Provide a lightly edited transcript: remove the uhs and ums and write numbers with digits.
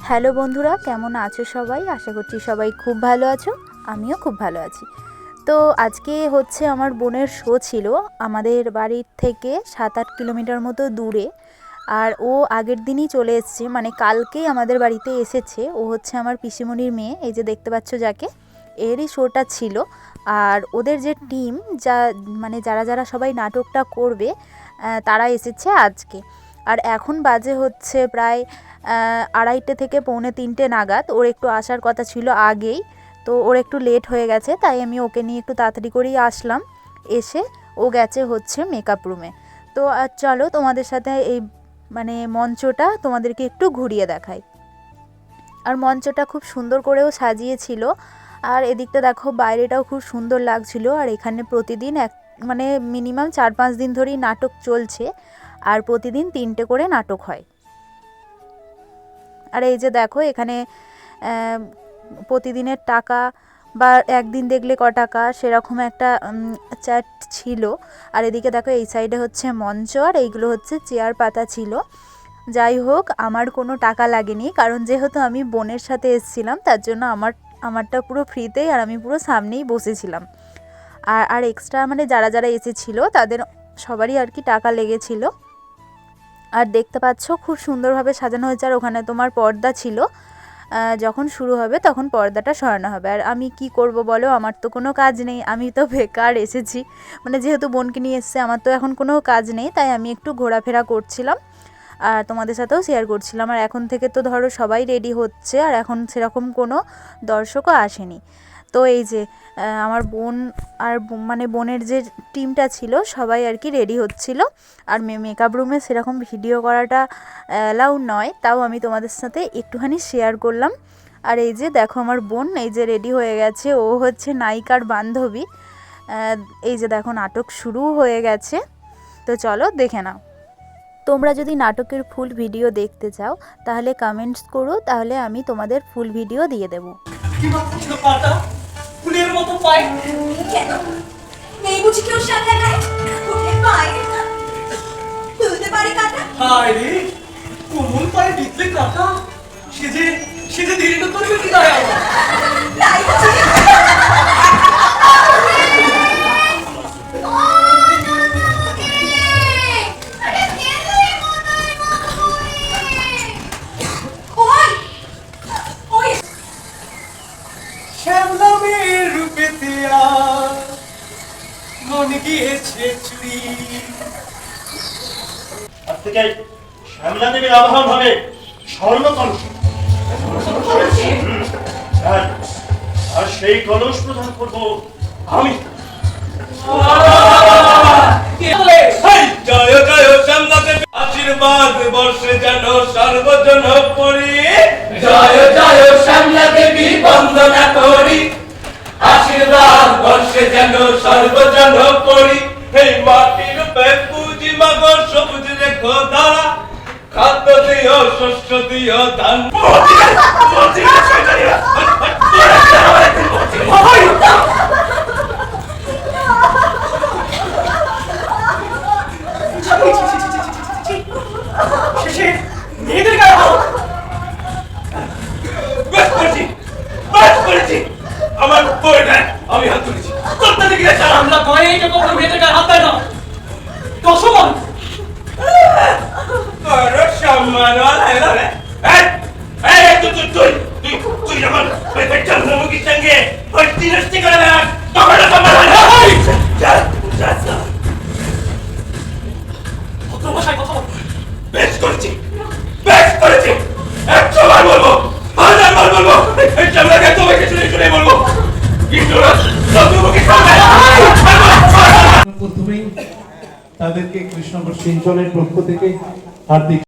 Hello বন্ধুরা, কেমন আছো সবাই? আশা করছি সবাই খুব ভালো আছো। আমিও খুব ভালো আছি। তো আজকে হচ্ছে আমার বোনের শো ছিল আমাদের বাড়ির থেকে 7-8 কিলোমিটার মতো দূরে। আর ও আগের দিনই চলে এসছে, মানে কালকেই আমাদের বাড়িতে এসেছে। ও হচ্ছে আমার পিসিমণির মেয়ে, এই যে দেখতে পাচ্ছ যাকে, এরই শোটা ছিল। আর ওদের যে টিম, মানে যারা সবাই নাটকটা করবে, তারা এসেছে আজকে। আর এখন বাজে হচ্ছে প্রায় 2:30 থেকে 2:45 নাগাদ। ওর একটু আসার কথা ছিল আগেই, তো ওর একটু লেট হয়ে গেছে, তাই আমি ওকে নিয়ে একটু তাড়াতাড়ি করেই আসলাম। এসে ও গেছে হচ্ছে মেকআপ রুমে। তো চলো তোমাদের সাথে এই মানে মঞ্চটা তোমাদেরকে একটু ঘুরিয়ে দেখাই। আর মঞ্চটা খুব সুন্দর করেও সাজিয়েছিল। আর এদিকটা দেখো, বাইরেটাও খুব সুন্দর লাগছিল। আর এখানে প্রতিদিন মানে মিনিমাম 4-5 দিন ধরেই নাটক চলছে। আর প্রতিদিন 3টে করে নাটক হয়। আর এই যে দেখো, এখানে প্রতিদিনের টাকা বা একদিন দেখলে ক টাকা, সেরকম একটা চ্যাট ছিল। আর এদিকে দেখো, এই সাইডে হচ্ছে মঞ্চ, আর এইগুলো হচ্ছে চেয়ার পাতা ছিল। যাই হোক, আমার কোনো টাকা লাগেনি, কারণ যেহেতু আমি বোনের সাথে এসেছিলাম, তার জন্য আমারটা পুরো ফ্রিতেই, আর আমি পুরো সামনেই বসেছিলাম। আর এক্সট্রা মানে যারা এসেছিলো তাদের সবারই আর কি টাকা লেগেছিল। আর দেখতে পাচ্ছ খুব সুন্দরভাবে সাজানো হয়েছে। আর ওখানে তোমার পর্দা ছিল, যখন শুরু হবে তখন পর্দাটা সরানো হবে। আর আমি কি করব বলো, আমার তো কোনো কাজ নেই, আমি তো বেকার এসেছি। মানে যেহেতু বোনকে নিয়ে এসছে, আমার তো এখন কোনো কাজ নেই, তাই আমি একটু ঘোরাফেরা করছিলাম আর তোমাদের সাথেও শেয়ার করছিলাম। আর এখন থেকে তো ধরো সবাই রেডি হচ্ছে, আর এখন সেরকম কোনো দর্শকও আসেনি। তো এই যে আমার বোন আর মানে বোনের যে টিমটা ছিল সবাই আর কি রেডি হচ্ছিল। আর মেকআপ রুমে সেরকম ভিডিও করাটা অ্যালাউ নয়, তাও আমি তোমাদের সাথে একটুখানি শেয়ার করলাম। আর এই যে দেখো, আমার বোন এই যে রেডি হয়ে গেছে, ও হচ্ছে নায়িকার বান্ধবী। এই যে দেখো, নাটক শুরু হয়ে গেছে। তো চলো দেখে নাও। তোমরা যদি নাটকের ফুল ভিডিও দেখতে চাও তাহলে কমেন্টস করো, তাহলে আমি তোমাদের ফুল ভিডিও দিয়ে দেবো। কি ছিল পাটা ফুলের মতো পায় কেন নেই বুঝি কেউ সাথে নাই ফুলের পায় তুলতে পারি কাটা। হায় রে, কোমল পায়ে বিতলে কাটা, সে যে দীর্ঘ করবে কি দায় আমার নাই বুঝি। শ্যামলা দেবীর আবাহন হবে স্বর্ণ কলস, আর সেই কলস প্রদান করবো আমি। জয় জয় শ্যামলা দেবী, আশীর্বাদ বর্ষে যেন সর্বজন পড়ি। জয় জয় শ্যামলা দেবী, বন্দনা করি, আশীর্বাদ বর্ষে যেন সর্বজন পড়ি। এই মাটির পুঁজি মাগো সবুজ রেখো ধারা, খাদ্য দিও শস্য দিও ধান। আমার আমি হাত তুলেছি, আমরা ভয়ে এটা কখনো মেয়েদের গায়ে হাত দেয় না। দশমন সম্মান তুই যখন মুখের সঙ্গে করে তখন বেশ করেছি 100 বার বলবো, 1000 বার বলবো, তোমাকে শুনে বলবো, কিন্তু প্রথমেই তাদেরকে কৃষ্ণনগর সিঞ্চনের পক্ষ থেকে হার্দিক